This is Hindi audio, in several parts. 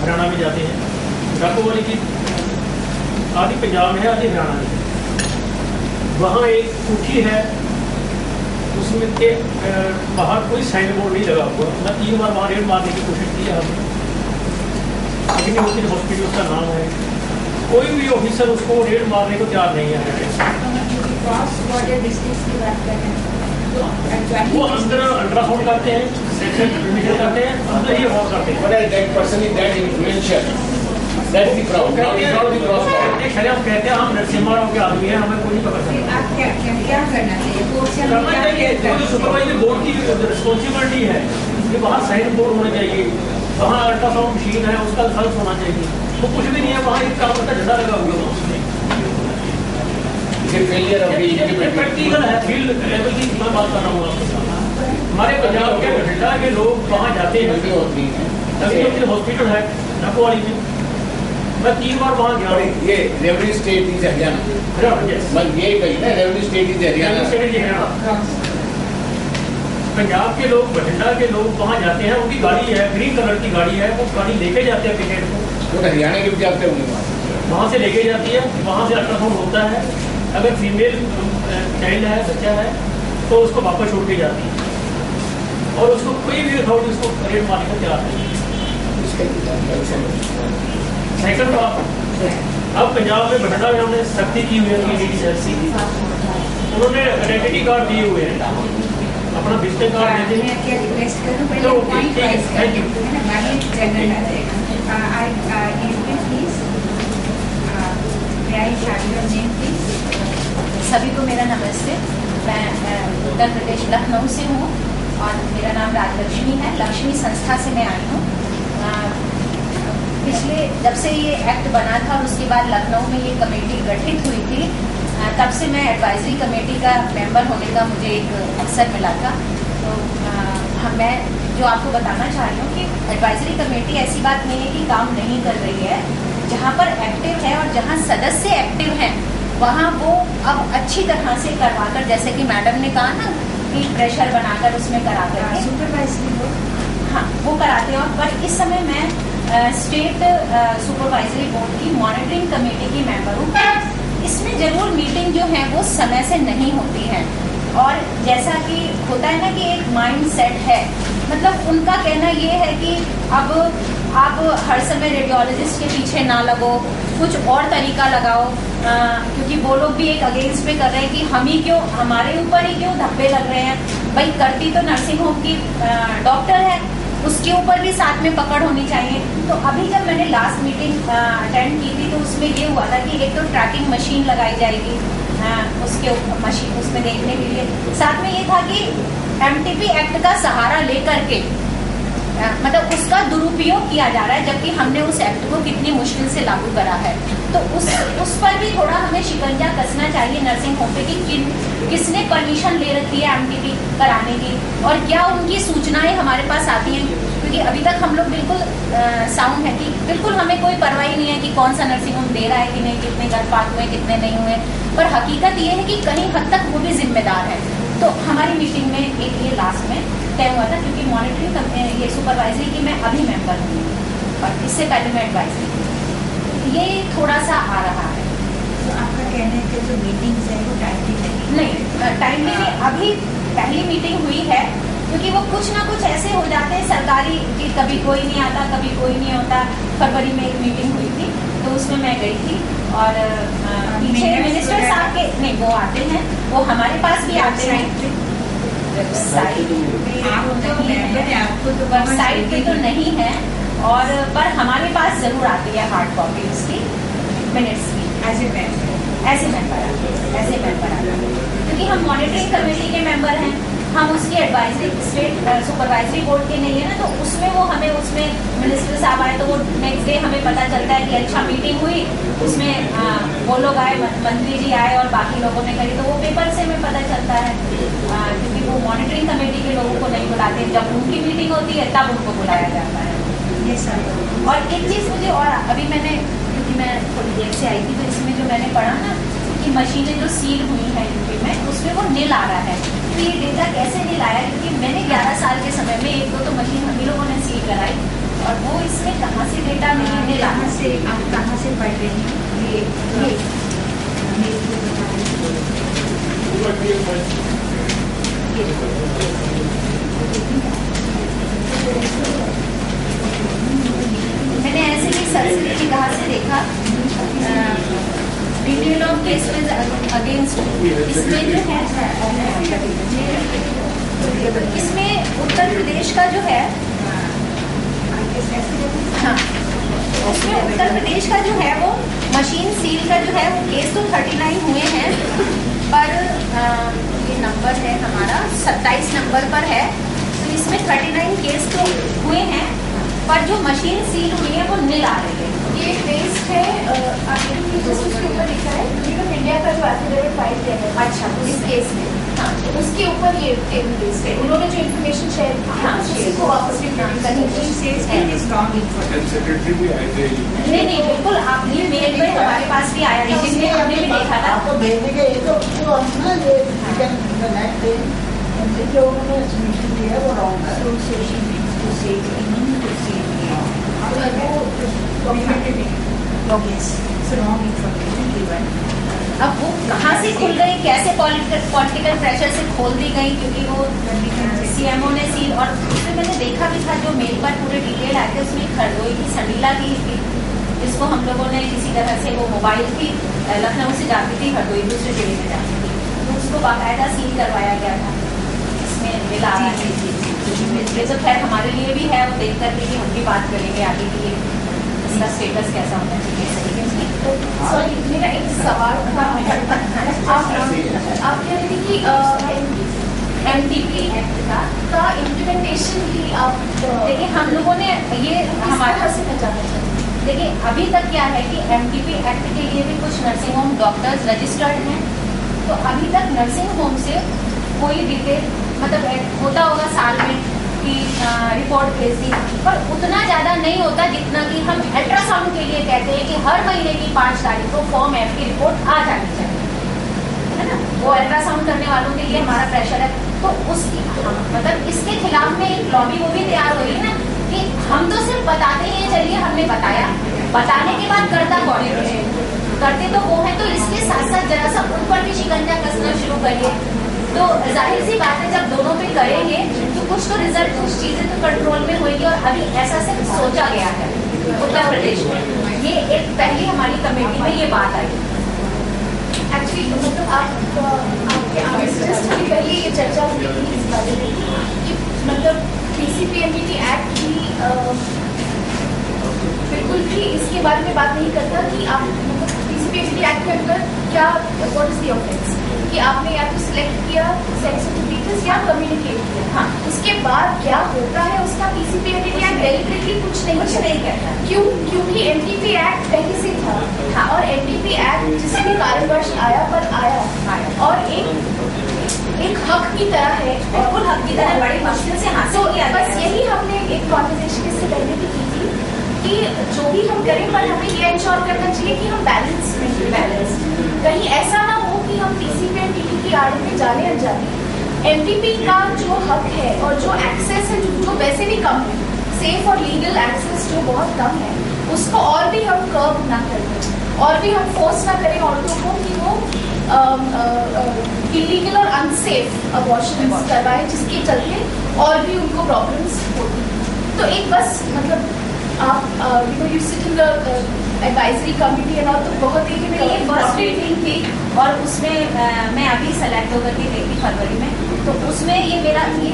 हरियाणा में जाते हैं। डाकू वाली की आधी पंजाब में है, आधी हरियाणा में। वहाँ एक कोठी है, उसमें के बाहर कोई साइन बोर्ड नहीं लगा हुआ। मैं 3 बार वहाँ रेड मारने की कोशिश की है हमने, लेकिन हॉस्पिटल का नाम है, कोई भी ऑफिसर उसको रेड मारने को तैयार नहीं है। वो अंदर अल्ट्रासाउंड करते हैं, सेक्शन एडमिशन करते हैं, अंदर ही वॉक करते हैं। हम कहते हैं हम नरसिम्हा राव के आदमी हैं, हमें कोई नहीं पकड़ सकता। क्या करना चाहिए? सुपरवाइजर बोर्ड की रिस्पॉन्सिबिलिटी है कि वहाँ साइन बोर्ड होना चाहिए, वहाँ अल्ट्रासाउंड मशीन है, उसका रिजल्ट होना चाहिए। वो कुछ भी नहीं है, वहाँ एक काम का झंडा लगा हुआ है। प्रैक्टिकल है, फील्ड लेवल की मैं बात कर रहा हूँ आपके साथ। हमारे पंजाब के बठिंडा के लोग वहाँ जाते हैं, हॉस्पिटल है डाकुवाली में, मैं 3 बार वहाँ गया। ये रेवन्यू स्टेट इज हरियाणा, मैं ये कही ना, revenue state is Haryana. Punjab के लोग, बठिंडा के लोग वहाँ जाते हैं, उनकी गाड़ी है, ग्रीन कलर की गाड़ी है, वो गाड़ी लेके जाते हैं पेशेंट को। वो हरियाणा के भी जाते होंगे वहाँ से लेके जाती है, वहाँ से अल्ट्रासाउंड होता है, अगर फीमेल चाइल्ड है, बच्चा है, तो उसको वापस छोड़ के जाती है, और उसको कोई भी अथॉरिटी उसको रेड मारने को तैयार नहीं है। सेकंड बात, अब पंजाब में बठिंडा में हमने सख्ती की हुई है, उन्होंने आइडेंटिटी कार्ड दिए हुए हैं, अपना विजिटिंग कार्ड देते हैं। सभी को मेरा नमस्ते। मैं उत्तर प्रदेश लखनऊ से हूँ और मेरा नाम राजलक्ष्मी है। लक्ष्मी संस्था से मैं आई हूँ। पिछले जब से ये एक्ट बना था और उसके बाद लखनऊ में ये कमेटी गठित हुई थी, तब से मैं एडवाइजरी कमेटी का मेंबर होने का मुझे एक अवसर मिला था। तो मैं जो आपको बताना चाह रही हूँ कि एडवाइजरी कमेटी ऐसी बात नहीं है कि काम नहीं कर रही है। जहाँ पर एक्टिव है और जहाँ सदस्य एक्टिव हैं, वहाँ वो अब अच्छी तरह से करवाकर, जैसे कि मैडम ने कहा ना कि प्रेशर बनाकर उसमें कराकर सुपरवाइजरी, हाँ वो कराते हैं। और पर इस समय मैं स्टेट सुपरवाइजरी बोर्ड की मॉनिटरिंग कमेटी की मेंबर हूँ। इसमें जरूर मीटिंग जो है वो समय से नहीं होती है, और जैसा कि होता है ना कि एक माइंड सेट है, मतलब उनका कहना ये है कि अब आप हर समय रेडियोलॉजिस्ट के पीछे ना लगो, कुछ और तरीका लगाओ, क्योंकि वो लोग भी एक अगेंस्ट पे कर रहे हैं कि हम ही क्यों, हमारे ऊपर ही क्यों धब्बे लग रहे हैं। भाई करती तो नर्सिंग होम की डॉक्टर है, उसके ऊपर भी साथ में पकड़ होनी चाहिए। तो अभी जब मैंने लास्ट मीटिंग अटेंड की थी, तो उसमें ये हुआ था कि एक तो ट्रैकिंग मशीन लगाई जाएगी उसके मशीन उसमें देखने के लिए, साथ में ये था कि एमटीपी एक्ट का सहारा लेकर के मतलब उसका दुरुपयोग किया जा रहा है, जबकि हमने उस एक्ट को कितनी मुश्किल से लागू करा है। तो उस पर भी थोड़ा हमें शिकंजा कसना चाहिए नर्सिंग होम पे कि किसने परमिशन ले रखी है एमटीपी कराने की, और क्या उनकी सूचनाएं हमारे पास आती हैं। क्योंकि अभी तक हम लोग बिल्कुल साउंड है कि बिल्कुल हमें कोई परवाह नहीं है कि कौन सा नर्सिंग होम दे रहा है कि नहीं, कितने गर्भपात हुए, कितने नहीं हुए। पर हकीकत ये है कि कहीं हद तक वो भी जिम्मेदार है। तो हमारी मीटिंग में एक ये लास्ट में तय हुआ था, क्योंकि मॉनिटरिंग ये सुपरवाइजरी की मैं अभी मेंबर हूँ और इससे पहले मैं एडवाइजरी, ये थोड़ा सा आ रहा है। तो आपका कहना है कि जो मीटिंग्स है वो टाइमली नहीं, टाइमली नहीं। अभी पहली मीटिंग हुई है, क्योंकि वो कुछ ना कुछ ऐसे हो जाते हैं सरकारी कि कभी कोई नहीं आता, कभी कोई नहीं होता। फरवरी में एक मीटिंग हुई थी, तो उसमें मैं गई थी, और पीछे मिनिस्टर साहब के नहीं, वो आते हैं, वो हमारे पास भी आते हैं। वेबसाइट पे तो नहीं है, और पर हमारे पास जरूर आती है हार्ड कॉपी उसकी, मिनट्स की, ऐसे मेंबर आते हैं, क्योंकि हम मॉनिटरिंग कमेटी के मेंबर हैं। हम उसकी एडवाइजरी स्टेट सुपरवाइजरी बोर्ड के नहीं है ना, तो उसमें वो हमें उसमें मिनिस्टर साहब आए तो वो नेक्स्ट डे हमें पता चलता है कि अच्छा मीटिंग हुई, उसमें वो लोग आए, मंत्री जी आए और बाकी लोगों ने करी, तो वो पेपर से हमें पता चलता है, क्योंकि वो मॉनिटरिंग कमेटी के लोगों को नहीं बुलाते। जब उनकी मीटिंग होती है तब उनको बुलाया जाता है। ये सर, और एक चीज़ मुझे, और अभी मैंने, क्योंकि मैं थोड़ी देर से आई थी, तो इसमें जो मैंने पढ़ा ना कि मशीनें जो सील हुई हैं यूपी में, उसमें वो नील आ रहा है। तो ये डेटा कैसे नील आया? क्योंकि मैंने 11 साल के समय में 1-2 तो मशीन हम ही लोगों ने सील कराई, और वो इसमें कहाँ से डेटा से आप कहाँ से पढ़ रही हैं? ये मेरे को बता रही मैंने ऐसे ही सरस्वती निगाह से देखा डिटेल ऑफ केसेस अगेंस्ट इसमें जो है इसमें उत्तर प्रदेश का जो है हाँ उसमें उत्तर प्रदेश का जो है वो मशीन सील का जो है वो केस तो 39 हुए हैं पर ये नंबर है हमारा 27 नंबर पर है तो इसमें 39 केस तो हुए हैं पर जो मशीन सील हुई है वो नहीं आ रही है। ये वेस्ट है उसके ऊपर लिखा है फ्रीडम इंडिया का जो एफिडेविट फाइल किया है अच्छा इस केस में हाँ उसके ऊपर ये वेस्ट है उन्होंने जो इन्फॉर्मेशन शेयर की हाँ, उसी को वापस रिटर्न करनी चाहिए। नहीं नहीं बिल्कुल आप ये मेल में हमारे पास भी आया था जिसमें हमने भी देखा था आपको भेजने के ये तो ना ये नेट पे जो उन्होंने सबमिशन किया है वो रॉन्ग है। अब वो कहाँ से खुल गई कैसे पॉलिटिकल प्रेशर से खोल दी गई क्योंकि वो सीएमओ ने सील और उसमें मैंने देखा भी था जो मेल पर पूरे डिटेल आए थे उसमें खरदोई की संडीला की जिसको हम लोगों ने किसी तरह से वो मोबाइल थी लखनऊ से जाती थी हरदोई दूसरे जिले में जाती थी तो उसको बाकायदा सील करवाया गया था इसमें मिला ये तो खैर हमारे लिए भी है वो देख करके कि हम भी बात करेंगे आगे के लिए इसका स्टेटस कैसा होना चाहिए सही सॉरी मेरा एक सवाल था आप कह रहे थे कि एमटीपी एक्ट का इम्प्लीमेंटेशन भी आप देखिए हम लोगों ने ये हमारे से मैं जानना चाहती हूँ। देखिए अभी तक क्या है कि एमटीपी एक्ट के लिए भी कुछ नर्सिंग होम डॉक्टर्स रजिस्टर्ड हैं तो अभी तक नर्सिंग होम से कोई डिटेल मतलब होता होगा साल में कि रिपोर्ट भेज दी पर उतना ज़्यादा नहीं होता जितना कि हम अल्ट्रासाउंड के लिए कहते हैं कि हर महीने की 5 तारीख को फॉर्म एफ की रिपोर्ट आ जानी चाहिए है ना वो अल्ट्रासाउंड करने वालों के लिए हमारा प्रेशर है तो उसकी मतलब इसके खिलाफ में एक लॉबी वो भी तैयार हुई है ना कि हम तो सिर्फ बताते ही चलिए हमने बताया बताने के बाद करता कौन है करते तो वो है तो इसके साथ साथ जरा सा ऊपर भी शिकंजा कसना शुरू करिए तो जाहिर सी बात है जब दोनों पे करेंगे तो कुछ तो रिजल्ट कुछ चीजें तो कंट्रोल में होगी और अभी ऐसा सिर्फ सोचा गया है उत्तर प्रदेश में ये एक पहली हमारी कमेटी में ये बात आई एक्चुअली मतलब आपके अभी पहले ये चर्चा हुई थी इस बारे में कि मतलब पीसीपीएमडीटी एक्ट भी बिल्कुल भी इसके बारे में बात नहीं करता कि आप मतलब पीसीपीएमडीटी एक्ट के अंदर क्या व्हाट इज द ऑफेंस कि आपने या तो सिलेक्ट किया सेक्स सर्टिफिकेट्स या कम्युनिकेट किया हाँ उसके बाद क्या होता है उसका पीसीपीएमडीटी एक्ट डेलिबरेटली कुछ नहीं कहता क्यों क्योंकि एमटीपी एक्ट पहले से था हाँ और एमटीपी एक्ट जिस भी कारणवश आया पर आया और एक हक की तरह है बिल्कुल हक की तरह बड़ी मुश्किल से हासिल किया बस यही हमने एक कॉन्वर्सेशन इससे पहले भी की थी कि जो भी हम करें पर हमें ये इंश्योर करना चाहिए कि हम बैलेंस कहीं ऐसा ना हो कि हम पीसीपीएमडीटी की आड़ में जाने अनजाने एमटीपी का जो हक है और जो एक्सेस है जो वैसे भी कम है सेफ और लीगल एक्सेस जो बहुत कम है उसको और भी हम कर्व ना करें और भी हम फोर्स ना करें औरतों को कि वो इलीगल और अनसेफ अबॉर्शन करवाए जिसके चलते और भी उनको प्रॉब्लम्स होती हैं तो एक बस मतलब आप you sit in the advisory committee and all तो बहुत ही ये फर्स्ट मीटिंग थी और उसमें मैं अभी सेलेक्ट होकर के गई थी फरवरी में तो उसमें ये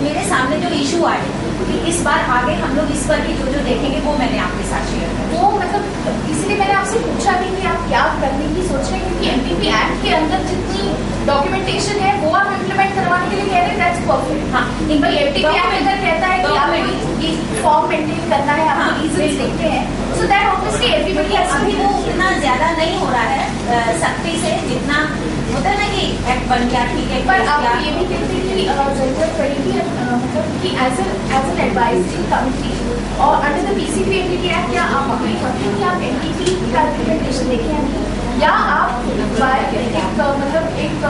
मेरे सामने जो इशू आए कि इस बार आगे हम लोग इस पर भी जो देखेंगे वो मैंने आपके साथ शेयर किया वो मतलब इसलिए मैंने आपसे पूछा भी कि आप क्या करने की सोच रहे हैं क्योंकि एमटीपी एक्ट के अंदर जितनी डॉक्यूमेंटेशन है वो आप इम्प्लीमेंट करवाने के लिए कह रहे हैं दैट्स परफेक्ट हाँ भाई एमटीपी एक्ट अंदर कहता है कि आपको ये फॉर्म मेंटेन करना है आप रीजंस देखते हैं सो दैट ऑब्वियसली एवरीबॉडी अभी वो उतना ज्यादा नहीं हो रहा है सख्ती से जितना होता है ना कि एक्ट बन गया ठीक है पर आप ये भी कहते हैं कि जरूरत पड़ेगी मतलब कि एज एन एडवाइजरी कमिटी और अंडर द पीसीपीएमडीटी एक्ट क्या आप अपनी कि आप एमटीपी का इम्प्लीमेंटेशन देखें या आप मतलब एक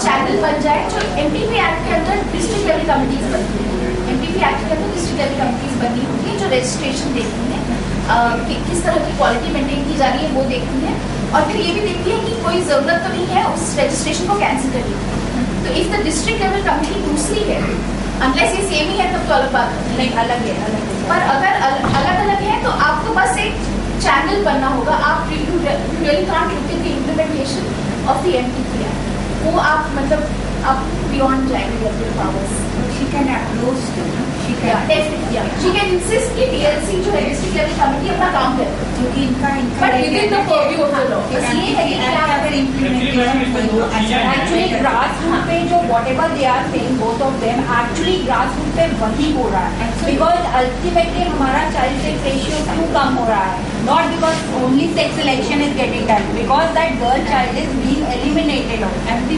चैनल बन जाए जो एमटीपी एक्ट के अंदर डिस्ट्रिक्ट लेवल कमिटीज बनती है एमटीपी एक्ट के अंदर डिस्ट्रिक्ट लेवल कमिटीज बनी होती है जो रजिस्ट्रेशन देखती है किस तरह की क्वालिटी मेंटेन की जा रही है वो देखती है, और फिर ये भी देखती है कि कोई ज़रूरत तो नहीं है उस रजिस्ट्रेशन को कैंसिल करने की। तो if the district level committee दूसरी है, अनलेस ये सेम ही है तब तो अलग बात है, नहीं अलग है, अलग है। पर अगर अलग अलग है तो आपको बस एक चैनल बनना होगा। आप really can't look at the implementation of the MTP act, वो आप मतलब आप बियॉन्ड जाएंगे अपने powers. She can approach to, she can. Yeah, definitely. Yeah. She can insist कि DLC जो है डिस्ट्रिक्ट लेवल कमेटी अपना काम करे, क्योंकि इनका But within the purview of the law. बस ये है कि क्या अगर इम्प्लीमेंटेशन एक्चुअली ग्रास रूट पे जो whatever they are saying both of them actually grass root पे वही हो रहा है, बिकॉज अल्टीमेटली हमारा चाइल्ड सेक्स रेशियो क्यों कम हो रहा है, not because only sex selection is getting done, because that girl child is being eliminated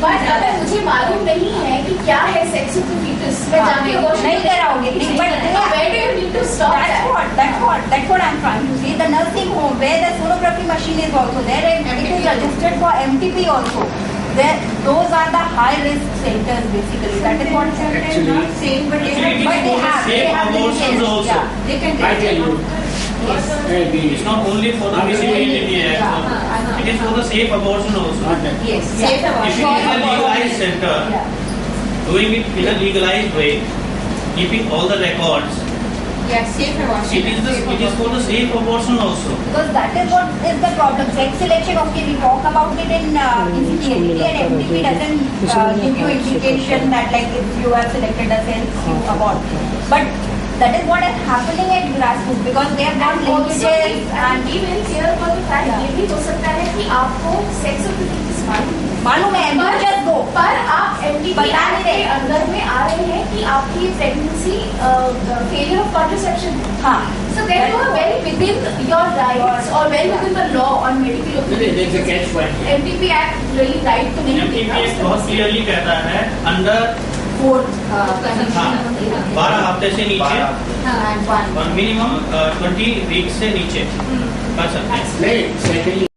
But अगर मुझे मालूम नहीं है कि क्या है सेक्स ऑफ द फीटस, मैं जाके abortion नहीं कराओगे, but where do you need to stop that? That's what I'm trying to say. The nursing home where the sonography machine is also there, and it is registered for MTP also. Those are the high risk centers basically. That is what Actually- not saying, but they Actually, have, it is they have safe abortions limitations. also. Yeah, they can I tell you, Yes. It's not only for the PCPATT Act, it is for the safe abortion also. not that. Yes. Yeah. Safe If it abortion. is a legalized center, doing it in a legalized way, keeping all the records, Yeah, safe abortion. it is for the safe abortion also. because that is what is the problem. Sex selection, okay, we talk about it in NCT and MTP doesn't give you indication that like if you have selected a sex, you abort. But that is what is happening at grassroots because they have got linkages And be very clear about the fact Yeah. ये भी हो सकता है कि आपको सेक्स ऑफ द फीटस मालूम है, you just go. पर आप एमटीपी बता नहीं के रहे। अंदर में आ रहे हैं कि आपकी प्रेगनेंसी फेलियर ऑफ कॉन्ट्रसेप्शन, हाँ, so then you are well within your rights or well within the law on medical There's a opinion. catch point. MTP act really right तो नहीं MTP देता Act बहुत क्लियरली कहता है अंडर fourth, 12 हफ्ते से नीचे and one. और मिनिमम 20 वीक से नीचे कर सकते हैं। नहीं, secondly,